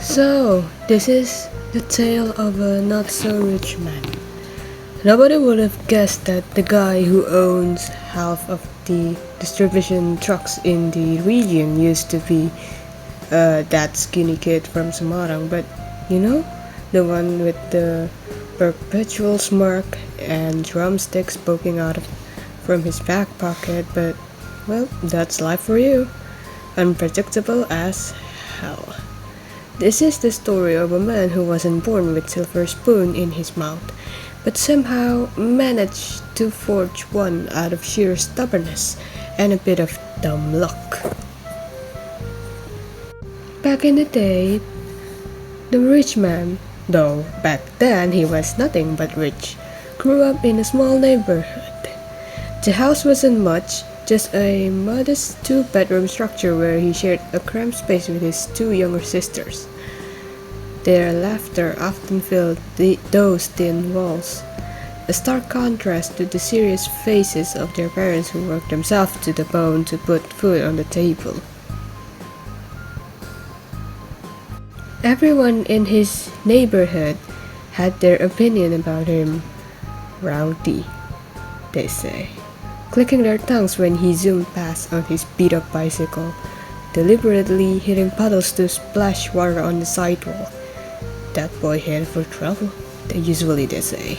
So, this is the tale of a not so rich man. Nobody would have guessed that the guy who owns half of the distribution trucks in the region used to be that skinny kid from Semarang, but you know, the one with the perpetual smirk and drumsticks poking out from his back pocket, but well, that's life for you. Unpredictable as hell. This is the story of a man who wasn't born with silver spoon in his mouth, but somehow managed to forge one out of sheer stubbornness and a bit of dumb luck. Back in the day, the rich man, though back then he was nothing but rich, grew up in a small neighborhood. The house wasn't much, just a modest two-bedroom structure where he shared a cramped space with his two younger sisters. Their laughter often filled those thin walls, a stark contrast to the serious faces of their parents who worked themselves to the bone to put food on the table. Everyone in his neighborhood had their opinion about him. Rowdy, they say, clicking their tongues when he zoomed past on his beat-up bicycle, deliberately hitting puddles to splash water on the sidewalk. That boy headed for trouble, they usually did say.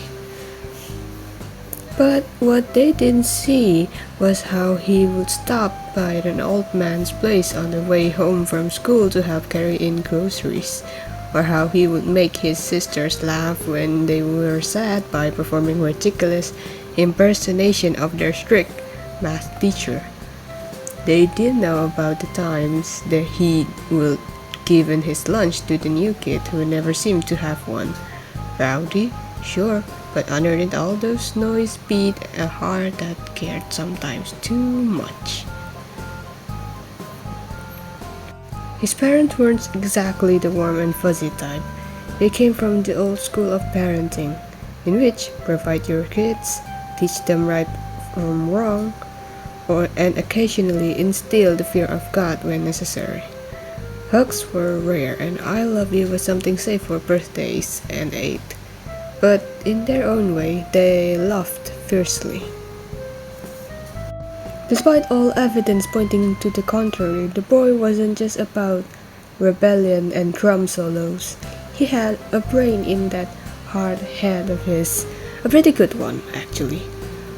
But what they didn't see was how he would stop by an old man's place on the way home from school to help carry in groceries, or how he would make his sisters laugh when they were sad by performing ridiculous impersonation of their strict math teacher. They didn't know about the times that he would given his lunch to the new kid who never seemed to have one. Rowdy, sure, but underneath all those noise beat a heart that cared sometimes too much. His parents weren't exactly the warm and fuzzy type. They came from the old school of parenting, in which provide your kids, teach them right from wrong, and occasionally instill the fear of God when necessary. Hugs were rare and I love you was something safe for birthdays and aid. But in their own way, they loved fiercely. Despite all evidence pointing to the contrary, the boy wasn't just about rebellion and drum solos. He had a brain in that hard head of his, a pretty good one actually.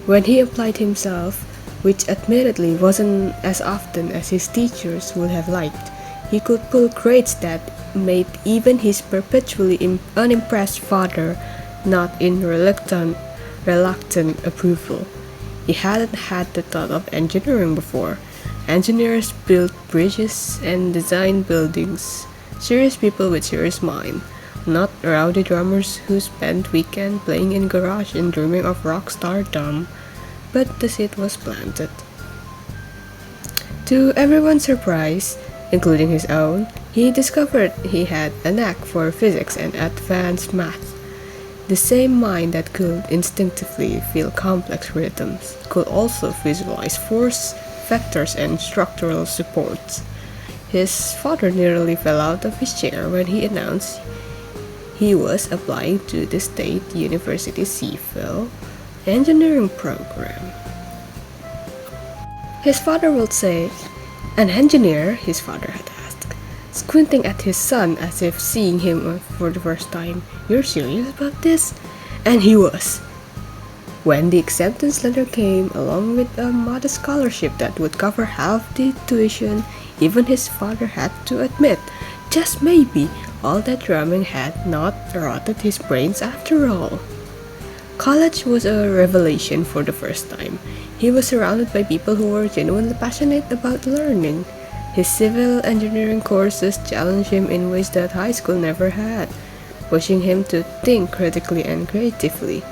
When he applied himself, which admittedly wasn't as often as his teachers would have liked, he could pull grades that made even his perpetually unimpressed father nod in reluctant approval. He hadn't had the thought of engineering before. Engineers built bridges and designed buildings. Serious people with serious mind, not rowdy drummers who spent weekend playing in garage and dreaming of rock stardom. But the seed was planted. To everyone's surprise, including his own, he discovered he had a knack for physics and advanced math. The same mind that could instinctively feel complex rhythms could also visualize force, vectors, and structural supports. His father nearly fell out of his chair when he announced he was applying to the State University CPhil engineering program. His father would say, "An engineer?" his father had asked, squinting at his son as if seeing him for the first time. "You're serious about this?" And he was. When the acceptance letter came along with a modest scholarship that would cover half the tuition, even his father had to admit, just maybe, all that drumming had not rotted his brains after all. College was a revelation for the first time. He was surrounded by people who were genuinely passionate about learning. His civil engineering courses challenged him in ways that high school never had, pushing him to think critically and creatively.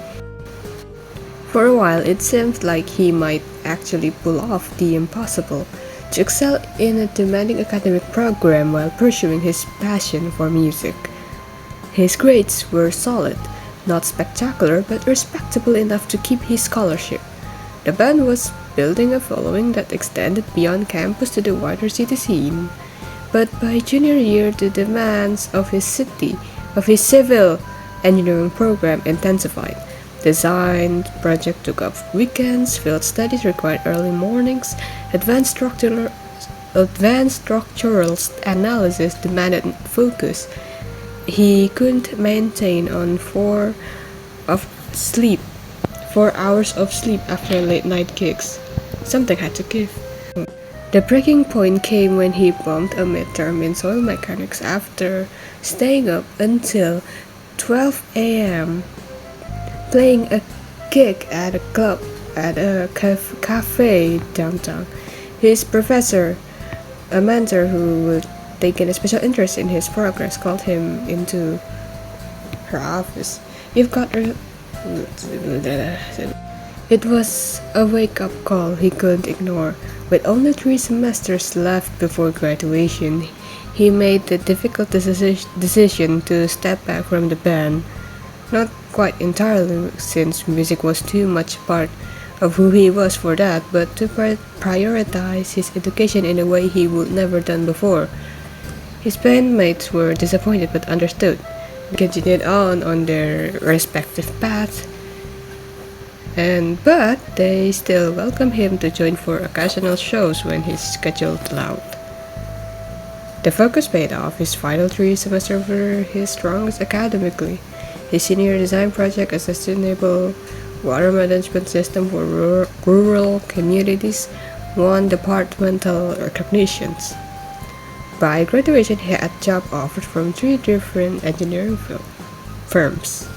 For a while, it seemed like he might actually pull off the impossible, to excel in a demanding academic program while pursuing his passion for music. His grades were solid, not spectacular, but respectable enough to keep his scholarship. The band was building a following that extended beyond campus to the wider city scene. But by junior year, the demands of his civil engineering program intensified. Design project took up weekends, field studies required early mornings, advanced structural analysis demanded focus. He couldn't maintain on of sleep 4 hours of sleep after late night gigs. Something had to give. The breaking point came when he bumped a midterm in soil mechanics after staying up until 12 a.m. playing a gig at a club at a cafe downtown. His professor, a mentor who would taken a special interest in his progress, called him into her office. You've got a... It was a wake-up call he couldn't ignore. With only 3 semesters left before graduation, he made the difficult decision to step back from the band. Not quite entirely, since music was too much part of who he was for that, but to prioritize his education in a way he would never done before. His bandmates were disappointed but understood, and continued on their respective paths. But they still welcomed him to join for occasional shows when his schedule allowed. The focus paid off. His final 3 semesters were his strongest academically. His senior design project, a sustainable water management system for rural communities, won departmental recognitions. By graduation, he had job offers from 3 different engineering firms.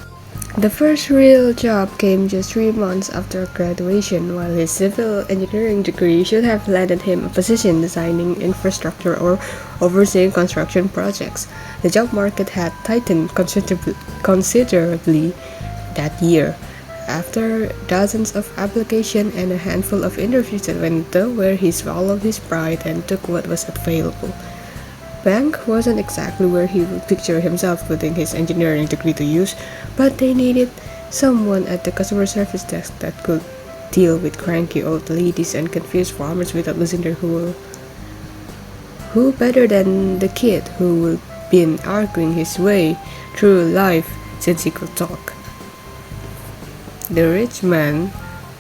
The first real job came just 3 months after graduation, while his civil engineering degree should have landed him a position designing infrastructure or overseeing construction projects. The job market had tightened considerably that year. After dozens of applications and a handful of interviews that went nowhere, he swallowed his pride and took what was available. Bank wasn't exactly where he would picture himself putting his engineering degree to use, but they needed someone at the customer service desk that could deal with cranky old ladies and confused farmers without losing their cool. Who better than the kid who would been arguing his way through life since he could talk? The rich man,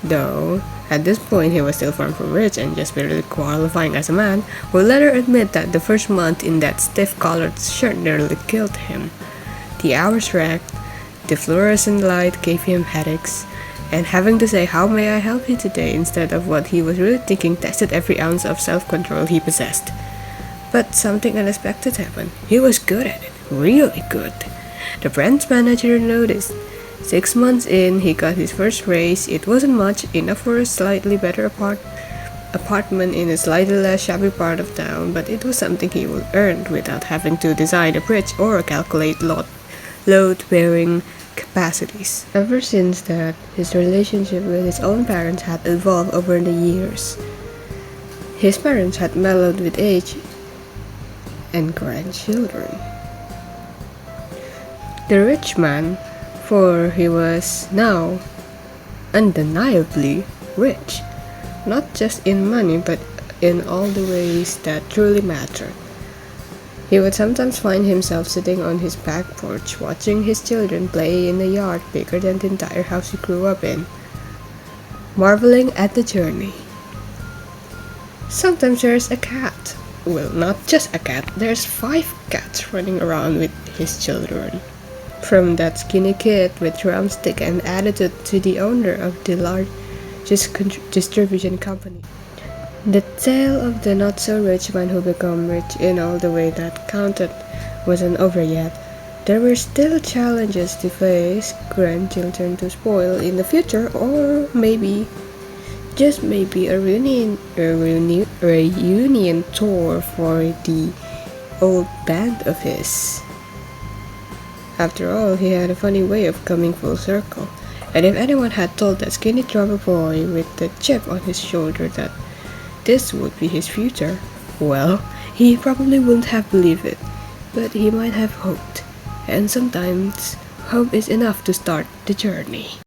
though at this point he was still far from rich and just barely qualifying as a man, would later admit that the first month in that stiff-collared shirt nearly killed him. The hours racked, the fluorescent light gave him headaches, and having to say "how may I help you today" instead of what he was really thinking tested every ounce of self-control he possessed. But something unexpected happened. He was good at it, really good. The branch manager noticed. 6 months in, he got his first raise. It wasn't much, enough for a slightly better apartment in a slightly less shabby part of town, but it was something he would earn without having to design a bridge or calculate load-bearing capacities. Ever since that, his relationship with his own parents had evolved over the years. His parents had mellowed with age and grandchildren. The rich man, for he was now undeniably rich, not just in money but in all the ways that truly mattered. He would sometimes find himself sitting on his back porch watching his children play in a yard bigger than the entire house he grew up in, marveling at the journey. Sometimes there's a cat. Well, not just a cat, there's 5 cats running around with his children. From that skinny kid with drumstick and attitude to the owner of the largest distribution company. The tale of the not-so-rich man who became rich in all the way that counted wasn't over yet. There were still challenges to face, grandchildren to spoil in the future, or maybe, just maybe, a reunion tour for the old band of his. After all, he had a funny way of coming full circle, and if anyone had told that skinny drummer boy with the chip on his shoulder that this would be his future, well, he probably wouldn't have believed it, but he might have hoped, and sometimes hope is enough to start the journey.